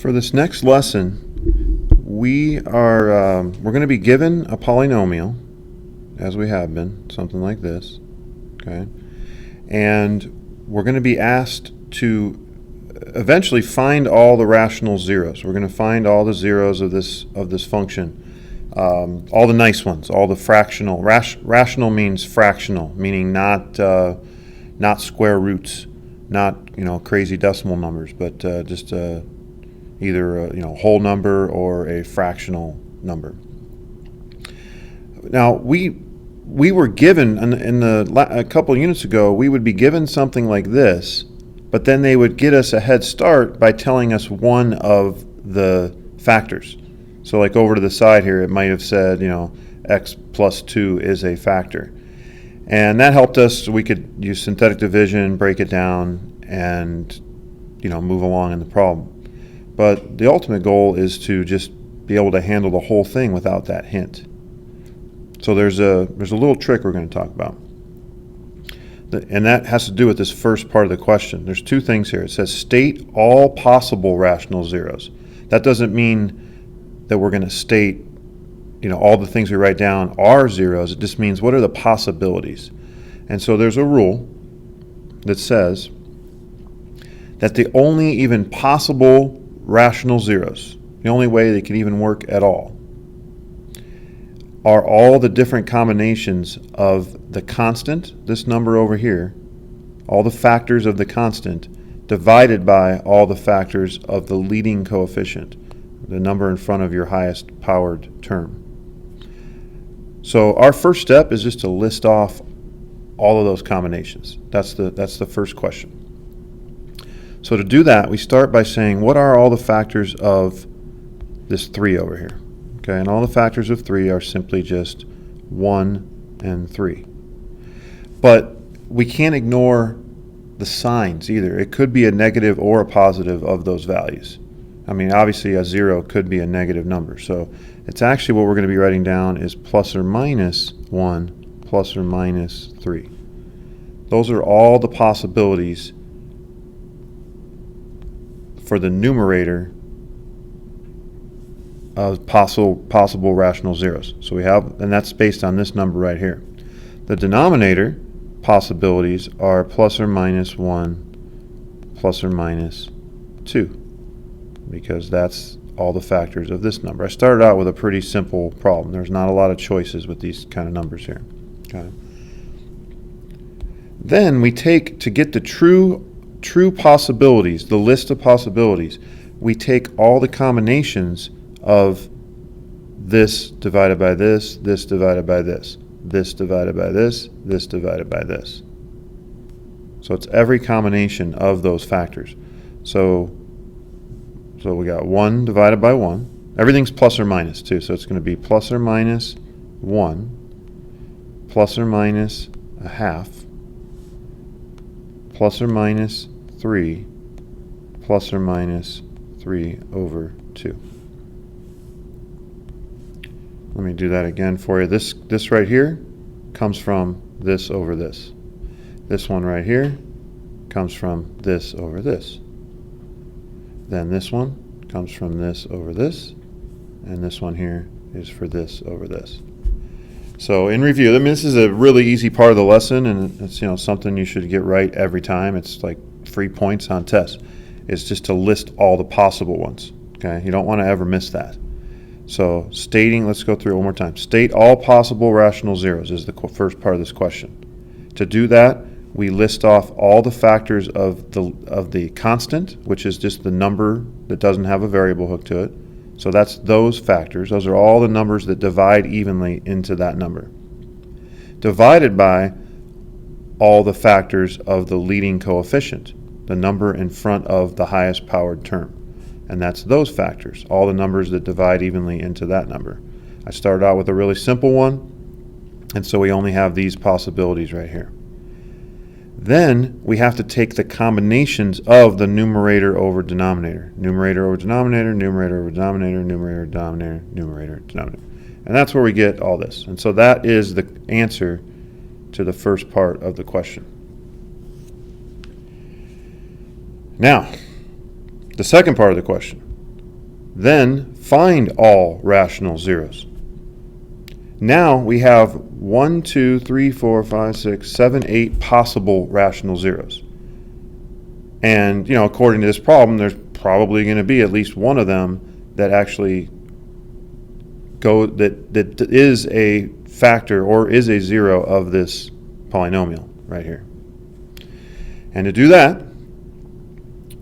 For this next lesson, we're going to be given a polynomial, as we have been, something like this, okay? And we're going to be asked to eventually find all the rational zeros. We're going to find all the zeros of this function, all the nice ones, all the fractional. Rational means fractional, meaning not square roots, not crazy decimal numbers, but just either a whole number or a fractional number. Now we were given a couple of units ago, we would be given something like this, but then they would get us a head start by telling us one of the factors. So like over to the side here, it might have said, x plus 2 is a factor. And that helped us. We could use synthetic division, break it down, and move along in the problem. But the ultimate goal is to just be able to handle the whole thing without that hint. So there's a little trick we're going to talk about. And that has to do with this first part of the question. There's two things here. It says state all possible rational zeros. That doesn't mean that we're going to state all the things we write down are zeros. It just means what are the possibilities. And so there's a rule that says that the only even possible rational zeros, the only way they can even work at all, are all the different combinations of the constant, this number over here, all the factors of the constant, divided by all the factors of the leading coefficient, the number in front of your highest powered term. So our first step is just to list off all of those combinations. That's the first question. So to do that, we start by saying, what are all the factors of this 3 over here? Okay, and all the factors of 3 are simply just 1 and 3. But we can't ignore the signs either. It could be a negative or a positive of those values. I mean, obviously a 0 could be a negative number. So it's actually what we're going to be writing down is plus or minus 1, plus or minus 3. Those are all the possibilities for the numerator of possible rational zeros. So we have, and that's based on this number right here. The denominator possibilities are plus or minus 1, plus or minus 2, because that's all the factors of this number. I started out with a pretty simple problem. There's not a lot of choices with these kind of numbers here. Okay. Then we take, to get the true possibilities, the list of possibilities, we take all the combinations of this divided by this divided by this divided by this divided by this. So it's every combination of those factors. So we got 1 divided by 1. Everything's plus or minus too, so it's going to be plus or minus 1, plus or minus a half, plus or minus 3, plus or minus 3 over 2. Let me do that again for you. This right here comes from this over this. This one right here comes from this over this. Then this one comes from this over this. And this one here is for this over this. So in review, I mean, this is a really easy part of the lesson, and it's something you should get right every time. It's like free points on tests. It's just to list all the possible ones. Okay, you don't want to ever miss that. So stating, let's go through it one more time. State all possible rational zeros is the first part of this question. To do that, we list off all the factors of the constant, which is just the number that doesn't have a variable hooked to it. So that's those factors. Those are all the numbers that divide evenly into that number. Divided by all the factors of the leading coefficient, the number in front of the highest powered term. And that's those factors, all the numbers that divide evenly into that number. I started out with a really simple one, and so we only have these possibilities right here. Then we have to take the combinations of the numerator over denominator. Numerator over denominator, numerator over denominator, numerator, denominator, numerator, denominator. And that's where we get all this. And so that is the answer to the first part of the question. Now, the second part of the question. then find all rational zeros. Now we have 1, 2, 3, 4, 5, 6, 7, 8 possible rational zeros. And, according to this problem, there's probably going to be at least one of them that actually that is a factor or is a zero of this polynomial right here. And to do that,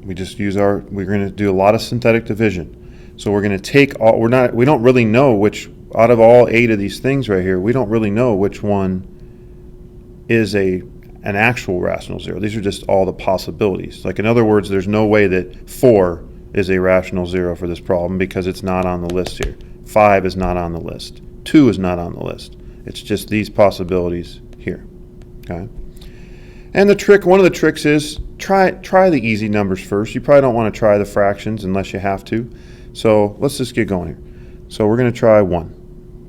we just use we're going to do a lot of synthetic division. So we're going to take we don't really know which, out of all 8 of these things right here, we don't really know which one is an actual rational zero. These are just all the possibilities. Like, in other words, there's no way that 4 is a rational zero for this problem because it's not on the list here. 5 is not on the list. 2 is not on the list. It's just these possibilities here. Okay? And one of the tricks is try the easy numbers first. You probably don't want to try the fractions unless you have to. So let's just get going here. So we're going to try 1.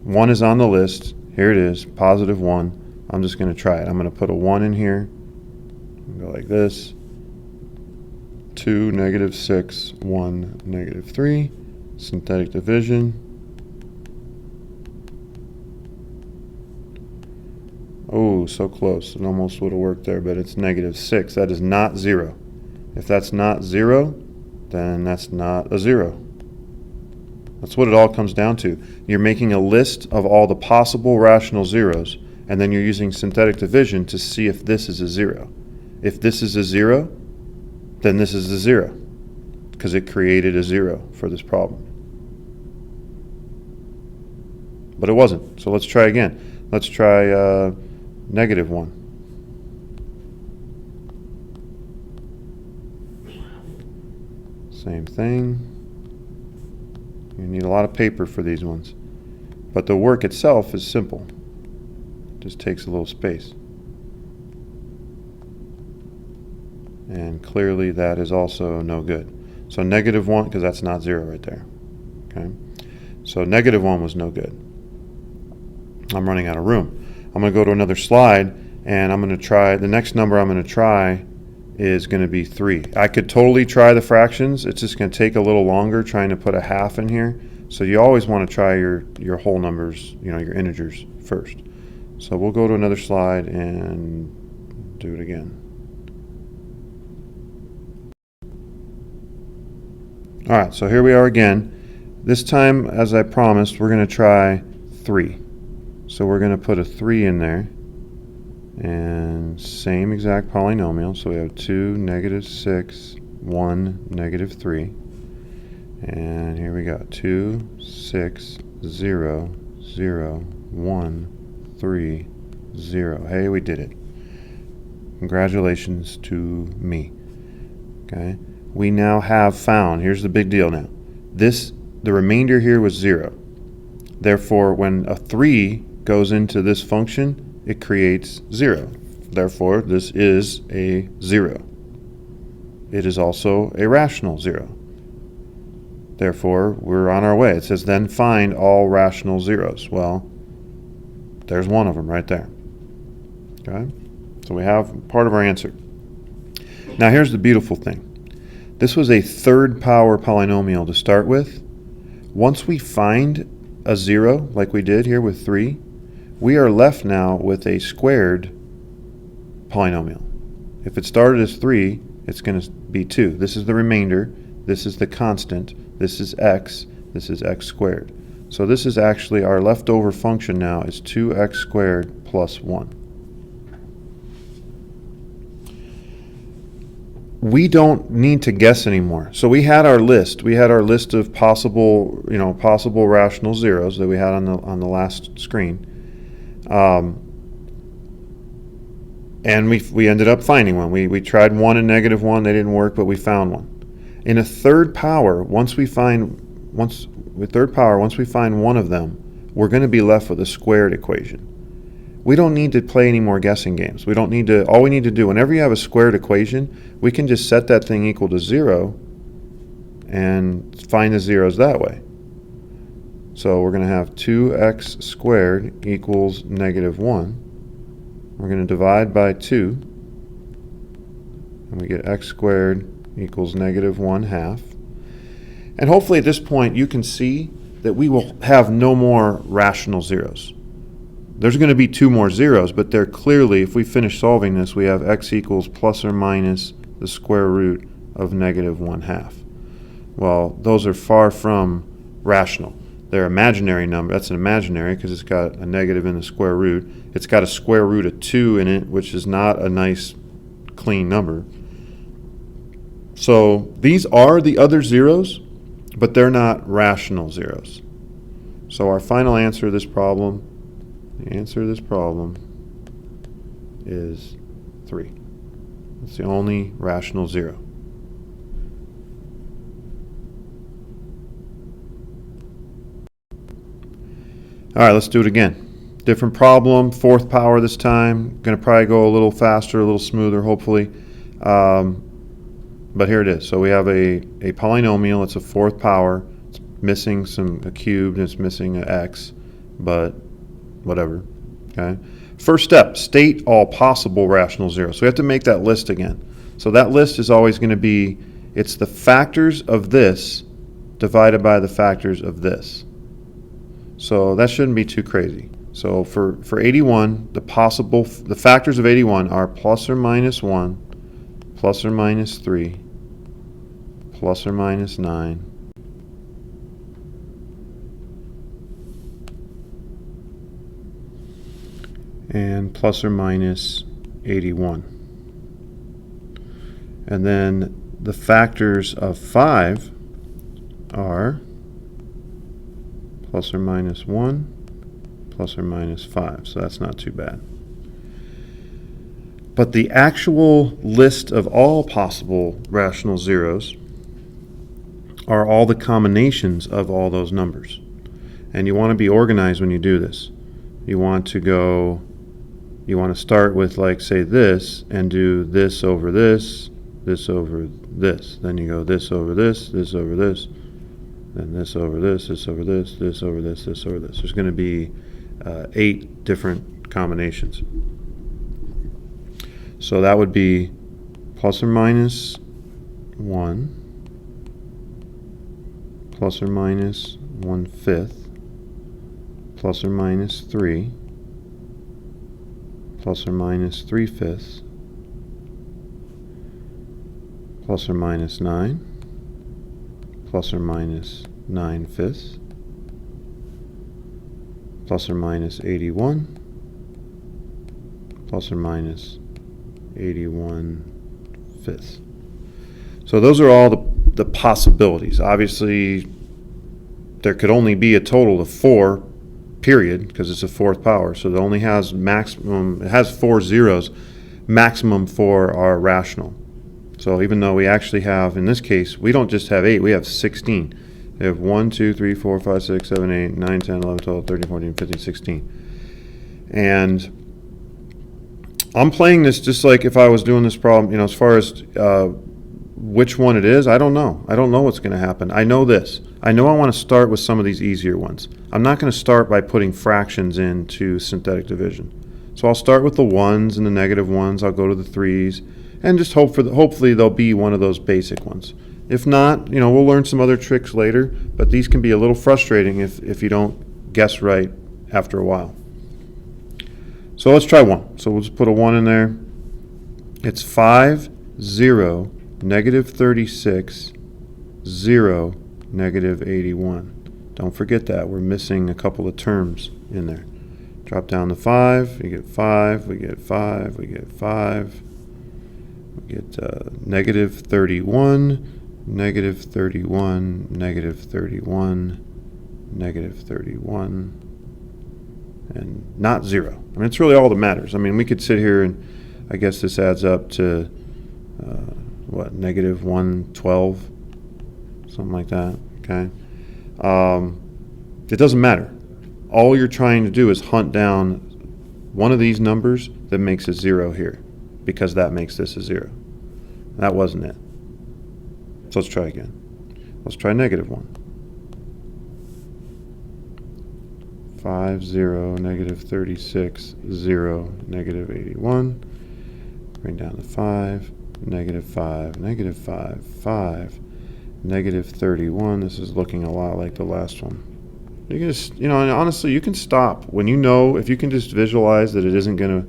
1 is on the list. Here it is, positive 1. I'm just going to try it. I'm going to put a 1 in here. Go like this. 2, negative 6, 1, negative 3. Synthetic division. Oh, so close. It almost would have worked there, but it's negative 6. That is not 0. If that's not 0, then that's not a 0. That's what it all comes down to. You're making a list of all the possible rational zeros, and then you're using synthetic division to see if this is a 0. If this is a 0, then this is a 0, because it created a 0 for this problem. But it wasn't. So let's try again. Let's try negative 1. Same thing. You need a lot of paper for these ones. But the work itself is simple. It just takes a little space. And clearly that is also no good. So negative 1, because that's not 0 right there. Okay. So negative 1 was no good. I'm running out of room. I'm going to go to another slide, and I'm going to try, the next number I'm going to try is going to be 3. I could totally try the fractions. It's just going to take a little longer trying to put a half in here. So you always want to try your whole numbers, your integers first. So we'll go to another slide and do it again. All right, so here we are again. This time, as I promised, we're going to try 3. So we're going to put a 3 in there, and same exact polynomial. So we have 2, negative 6, 1, negative 3. And here we go, 2, 6, 0, 0, 1, 3, 0. Hey, we did it. Congratulations to me. Okay. We now have found, here's the big deal now. The remainder here was 0. Therefore, when a 3 goes into this function, it creates 0. Therefore, this is a 0. It is also a rational 0. Therefore, we're on our way. It says, then find all rational zeros. Well, there's one of them right there. Okay? So we have part of our answer. Now, here's the beautiful thing. This was a third power polynomial to start with. Once we find a 0, like we did here with 3, we are left now with a squared polynomial. If it started as 3, it's going to be 2. This is the remainder. This is the constant. This is x. This is x squared. So this is actually our leftover function now is 2x squared plus 1. We don't need to guess anymore. So we had our list. We had our list of possible rational zeros that we had on the last screen. And we ended up finding one. We tried 1 and negative 1. They didn't work, but we found one. In a third power, once we find one of them, we're going to be left with a squared equation. We don't need to play any more guessing games. All we need to do, whenever you have a squared equation, we can just set that thing equal to 0 and find the zeros that way. So we're going to have 2x squared equals negative 1. We're going to divide by 2, and we get x squared equals negative 1/2. And hopefully at this point you can see that we will have no more rational zeros. There's going to be 2 more zeros, but they're clearly, if we finish solving this, we have x equals plus or minus the square root of negative 1/2. Well, those are far from rational. They're imaginary number. That's an imaginary because it's got a negative in the square root. It's got a square root of 2 in it, which is not a nice, clean number. So these are the other zeros, but they're not rational zeros. So our final answer to this problem, the answer to this problem is 3. It's the only rational zero. All right, let's do it again. Different problem, 4th power this time. Going to probably go a little faster, a little smoother, hopefully. But here it is. So we have a polynomial. It's a 4th power. It's missing a cube, and it's missing an x, but whatever. Okay. First step, state all possible rational zeros. So we have to make that list again. So that list is always going to be, it's the factors of this divided by the factors of this. So that shouldn't be too crazy. So for 81, the factors of 81 are plus or minus 1, plus or minus 3, plus or minus 9, and plus or minus 81. And then the factors of 5 are plus or minus 1, plus or minus 5. So that's not too bad. But the actual list of all possible rational zeros are all the combinations of all those numbers. And you want to be organized when you do this. You want to start with, like, say this, and do this over this, this over this. Then you go this over this, this over this, then this over this, this over this, this over this, this over this. There's going to be 8 different combinations. So that would be plus or minus 1, plus or minus 1/5, plus or minus 3, plus or minus 3/5, plus or minus 9, plus or minus 9/5, plus or minus 81, plus or minus 81/5. So those are all the possibilities. Obviously, there could only be a total of 4, period, because it's a 4th power. So it only has maximum, it has 4 zeros, maximum for our rational. So even though we actually have, in this case, we don't just have 8, we have 16. We have 1, 2, 3, 4, 5, 6, 7, 8, 9, 10, 11, 12, 13, 14, 15, 16. And I'm playing this just like if I was doing this problem, as far as which one it is, I don't know. I don't know what's going to happen. I know this. I know I want to start with some of these easier ones. I'm not going to start by putting fractions into synthetic division. So I'll start with the 1s and the negative 1s. I'll go to the 3s and just hopefully they'll be one of those basic ones. If not, we'll learn some other tricks later, but these can be a little frustrating if you don't guess right after a while. So let's try 1. So we'll just put a 1 in there. It's 5, 0, negative 36, 0, negative 81. Don't forget that. We're missing a couple of terms in there. Drop down the 5. You get 5. We get 5. We get 5. We get negative 31, negative 31, negative 31, negative 31. And not 0. I mean, it's really all that matters. I mean, we could sit here and I guess this adds up to, negative 112, something like that, okay? It doesn't matter. All you're trying to do is hunt down one of these numbers that makes a 0 here, because that makes this a 0. That wasn't it. So let's try again. Let's try negative 1. 5, 0, negative 36, 0, negative 81. Bring down the 5, negative 5, negative 5, 5, negative 31. This is looking a lot like the last one. You can just, and honestly, you can stop when if you can just visualize that it isn't going to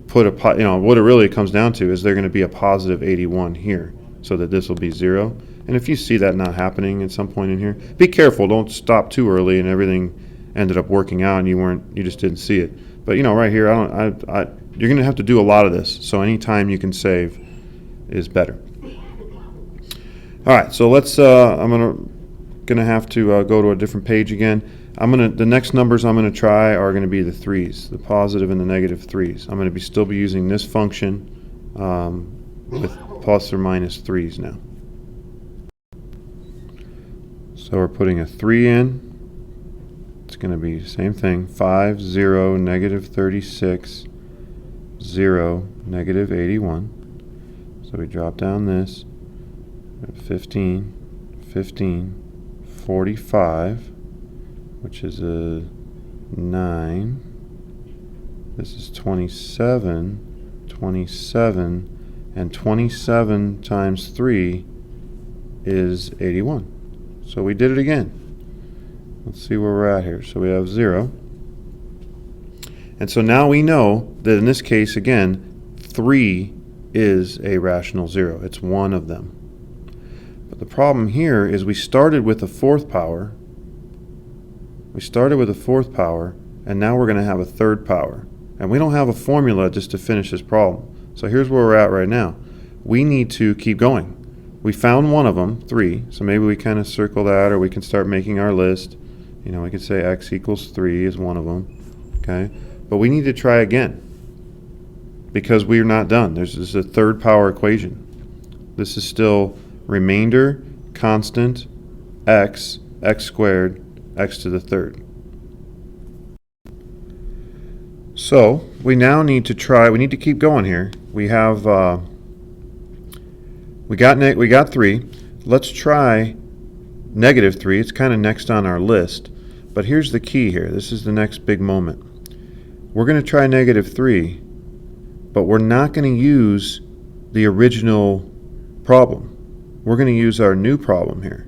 put what it really comes down to is they're going to be a positive 81 here, so that this will be 0. And if you see that not happening at some point in here, be careful. Don't stop too early and everything ended up working out and you just didn't see it. But right here, you're going to have to do a lot of this. So any time you can save is better. All right, so let's. I'm gonna have to go to a different page again. The next numbers I'm gonna try are gonna be the 3's, the positive and the negative 3's. I'm gonna still be using this function with plus or minus 3's now. So we're putting a 3 in. It's gonna be the same thing. 5, 0, negative 36, 0, negative 81. So we drop down this. 15, 15, 45, which is a 9. This is 27, 27, and 27 times 3 is 81. So we did it again. Let's see where we're at here. So we have 0. And so now we know that in this case, again, 3 is a rational 0. It's one of them. But the problem here is we started with the 4th power. We started with a 4th power, and now we're going to have a 3rd power. And we don't have a formula just to finish this problem. So here's where we're at right now. We need to keep going. We found one of them, 3, so maybe we kind of circle that, or we can start making our list. We could say x equals 3 is one of them, okay? But we need to try again, because we're not done. This is a 3rd power equation. This is still remainder, constant, x squared, x to the 3rd. So we now need to try, we need to keep going here. We have, we got 3. Let's try negative 3. It's kind of next on our list. But here's the key here. This is the next big moment. We're going to try negative 3, but we're not going to use the original problem. We're going to use our new problem here.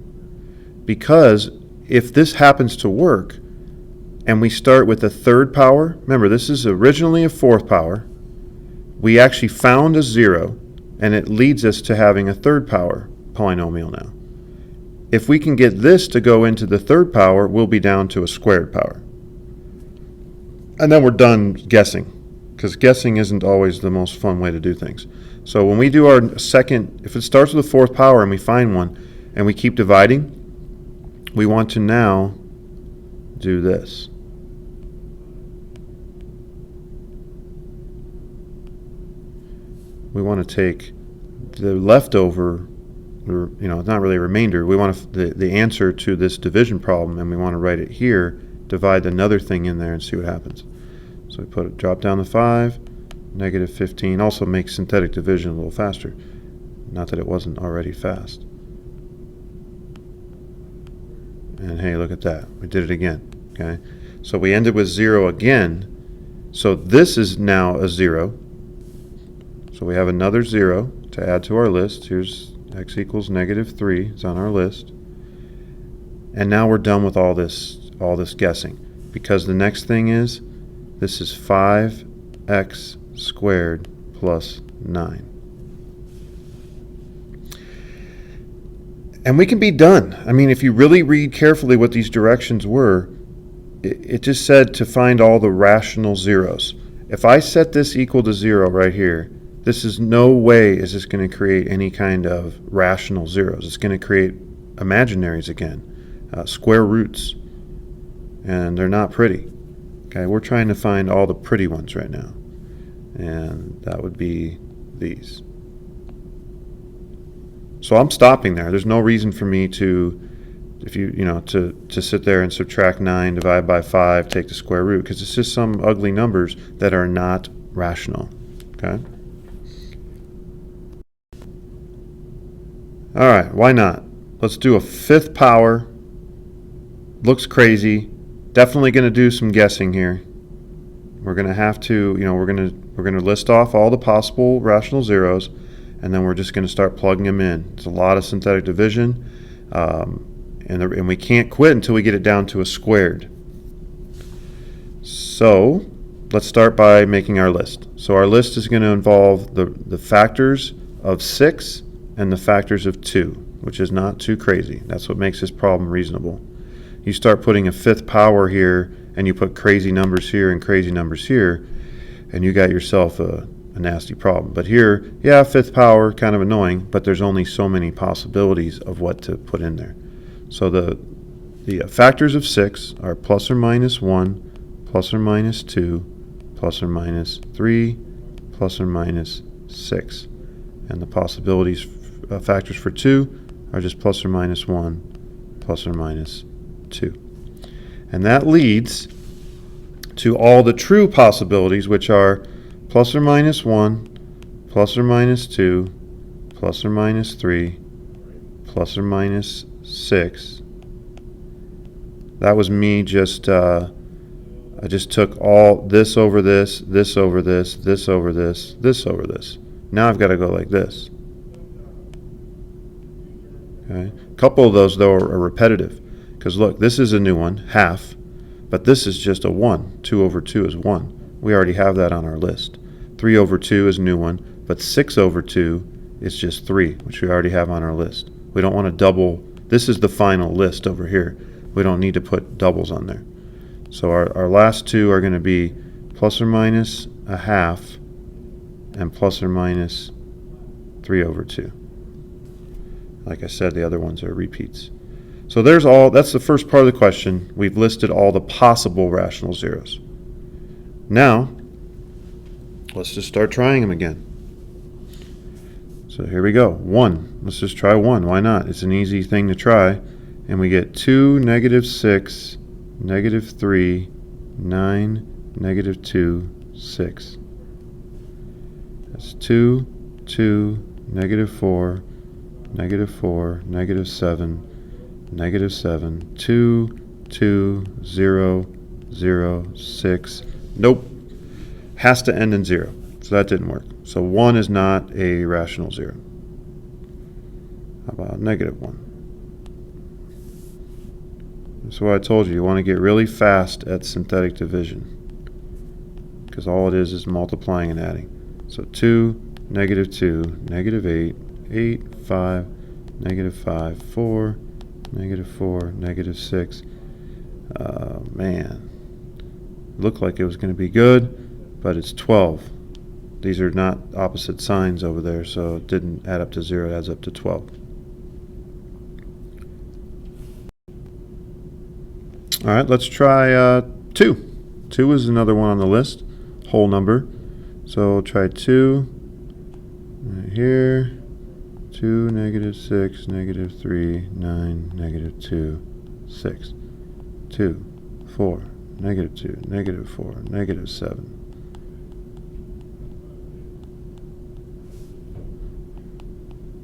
Because if this happens to work, and we start with a 3rd power, remember this is originally a 4th power, we actually found a 0, and it leads us to having a 3rd power polynomial now. If we can get this to go into the 3rd power, we'll be down to a squared power. And then we're done guessing, because guessing isn't always the most fun way to do things. So when we do our second, if it starts with a 4th power and we find one, and we keep dividing, we want to now do this. We want to take the leftover, it's not really a remainder. We want the answer to this division problem, and we want to write it here, divide another thing in there, and see what happens. So we drop down the 5, negative 15. Also makes synthetic division a little faster. Not that it wasn't already fast. And hey, look at that. We did it again. Okay. So we ended with 0 again. So this is now a 0. So we have another 0 to add to our list. Here's x equals negative 3. It's on our list. And now we're done with all this guessing. Because the next thing is, this is 5x squared plus 9. And we can be done. I mean, if you really read carefully what these directions were, it just said to find all the rational zeros. If I set this equal to 0 right here, this is no way is this going to create any kind of rational zeros. It's going to create imaginaries again, square roots, and they're not pretty. Okay, we're trying to find all the pretty ones right now, and that would be these. So I'm stopping there. There's no reason for me to, to sit there and subtract 9, divide by 5, take the square root, because it's just some ugly numbers that are not rational. Okay. All right, why not? Let's do a 5th power. Looks crazy. Definitely going to do some guessing here. We're going to have to, we're going to list off all the possible rational zeros, and then we're just going to start plugging them in. It's a lot of synthetic division. And we can't quit until we get it down to a squared. So let's start by making our list. So our list is going to involve the factors of 6 and the factors of 2, which is not too crazy. That's what makes this problem reasonable. You start putting a 5th power here, and you put crazy numbers here and crazy numbers here, and you got yourself a nasty problem. But here, yeah, 5th power, kind of annoying, but there's only so many possibilities of what to put in there. So the factors of 6 are plus or minus 1, plus or minus 2, plus or minus 3, plus or minus 6. And the possibilities, factors for 2 are just plus or minus 1, plus or minus 2. And that leads to all the true possibilities, which are plus or minus 1, plus or minus 2, plus or minus 3, plus or minus 6. That was me just, I just took all this over this, this over this, this over this, this over this. Now I've got to go like this. Okay. A couple of those, though, are repetitive. Because look, this is a new one, half, but this is just a 1. 2 over 2 is 1. We already have that on our list. 3 over 2 is a new one, but 6 over 2 is just 3, which we already have on our list. We don't want to double. This is the final list over here. We don't need to put doubles on there. So our last two are going to be plus or minus a half and plus or minus 3 over 2. Like I said, the other ones are repeats. So that's the first part of the question. We've listed all the possible rational zeros. Now, let's just start trying them again. So here we go. 1. Let's just try 1. Why not? It's an easy thing to try. And we get 2, negative 6, negative 3, 9, negative 2, 6. That's 2, 2, negative 4, negative 4, negative 7, negative 7, 2, 2, 0, 0, 6. Nope. Has to end in 0. So that didn't work. So 1 is not a rational zero. How about negative 1? That's what I told you. You want to get really fast at synthetic division, because all it is multiplying and adding. So 2, negative 2, negative 8, 8, 5, negative 5, 4, negative 4, negative 6. Man. Looked like it was going to be good, but it's 12. These are not opposite signs over there, so it didn't add up to 0. It adds up to 12. All right, let's try 2. 2 is another one on the list, whole number. So we'll try 2 right here. 2, negative 6, negative 3, 9, negative 2, 6. 2, 4, negative 2, negative 4, negative 7.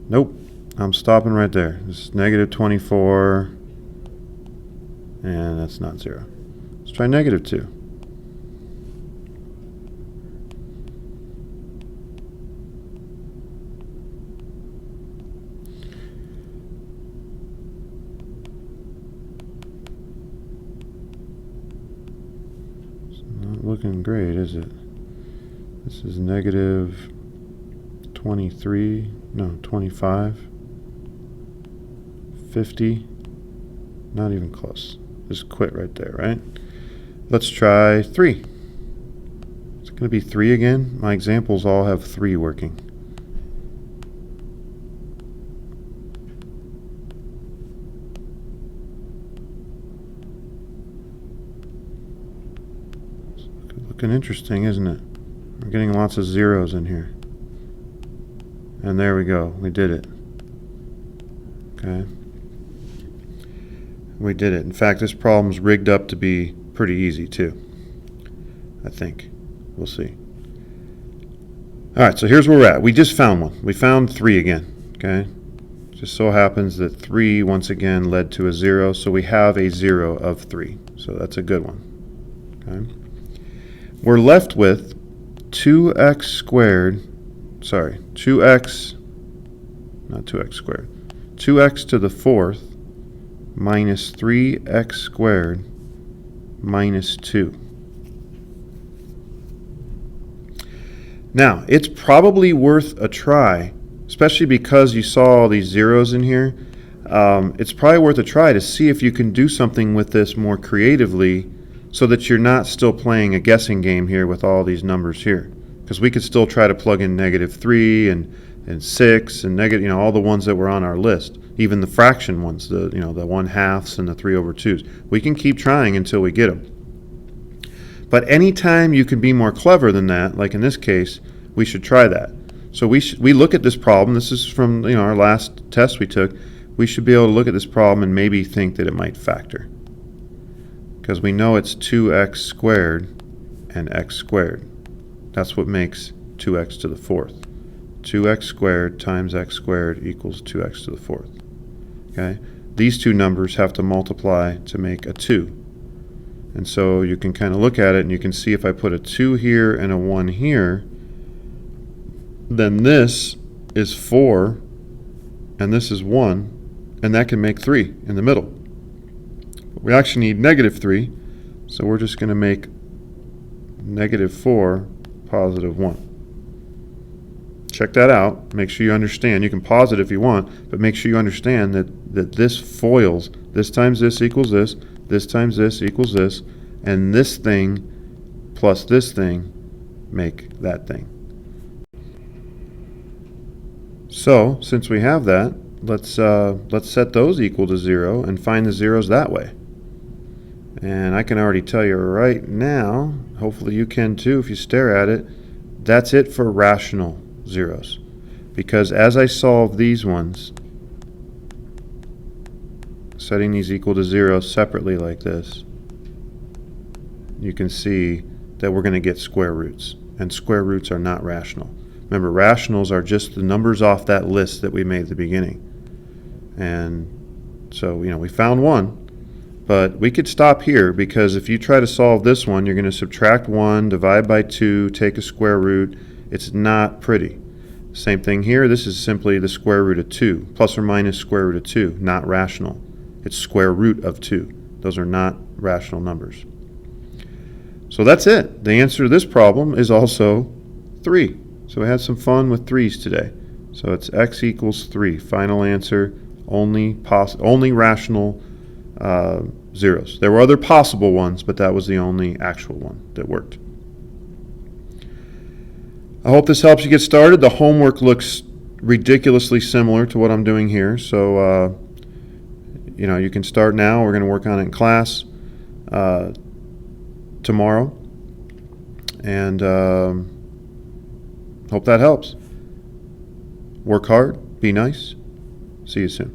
Nope, I'm stopping right there. This is negative 24, and that's not 0. Let's try negative 2. It's not looking great, is it? This is negative 23, no, 25, 50, not even close. Just quit right there, right? Let's try 3. It's going to be 3 again. My examples all have 3 working. It's looking interesting, isn't it? We're getting lots of zeros in here. And there we go. We did it. Okay. We did it. In fact, this problem's rigged up to be pretty easy too, I think. We'll see. All right, so here's where we're at. We just found one. We found 3 again. Okay. Just so happens that 3 once again led to a 0, so we have a 0 of 3. So that's a good one. Okay. We're left with 2x squared. Sorry, 2x, not 2x squared, 2x to the 4th minus 3x squared minus 2. Now, it's probably worth a try, especially because you saw all these zeros in here. It's probably worth a try to see if you can do something with this more creatively so that you're not still playing a guessing game here with all these numbers here. Because we could still try to plug in -3 and 6 and negative, all the ones that were on our list. Even the fraction ones, the 1/2 and the 3/2s. We can keep trying until we get them. But anytime you can be more clever than that, like in this case, we should try that. So we look at this problem. This is from our last test we took. We should be able to look at this problem and maybe think that it might factor. Because we know it's 2x squared and x squared. That's what makes 2x to the 4th. 2x squared times x squared equals 2x to the 4th. Okay? These two numbers have to multiply to make a 2. And so you can kind of look at it and you can see if I put a 2 here and a 1 here, then this is 4 and this is 1, and that can make 3 in the middle. But we actually need -3, so we're just going to make -4 +1. Check that out. Make sure you understand. You can pause it if you want, but make sure you understand that this foils. This times this equals this times this equals this, and this thing plus this thing make that thing. So, since we have that, let's set those equal to 0 and find the zeros that way. And I can already tell you right now, hopefully you can too if you stare at it, that's it for rational zeros. Because as I solve these ones, setting these equal to 0 separately like this, you can see that we're going to get square roots. And square roots are not rational. Remember, rationals are just the numbers off that list that we made at the beginning. And so, we found one. But we could stop here, because if you try to solve this one, you're going to subtract 1, divide by 2, take a square root. It's not pretty. Same thing here. This is simply the square root of 2, plus or minus square root of 2, not rational. It's square root of 2. Those are not rational numbers. So that's it. The answer to this problem is also 3. So we had some fun with 3's today. So it's x equals 3. Final answer, only rational zeros. There were other possible ones, but that was the only actual one that worked. I hope this helps you get started. The homework looks ridiculously similar to what I'm doing here, so you can start now. We're going to work on it in class tomorrow, and hope that helps. Work hard, be nice. See you soon.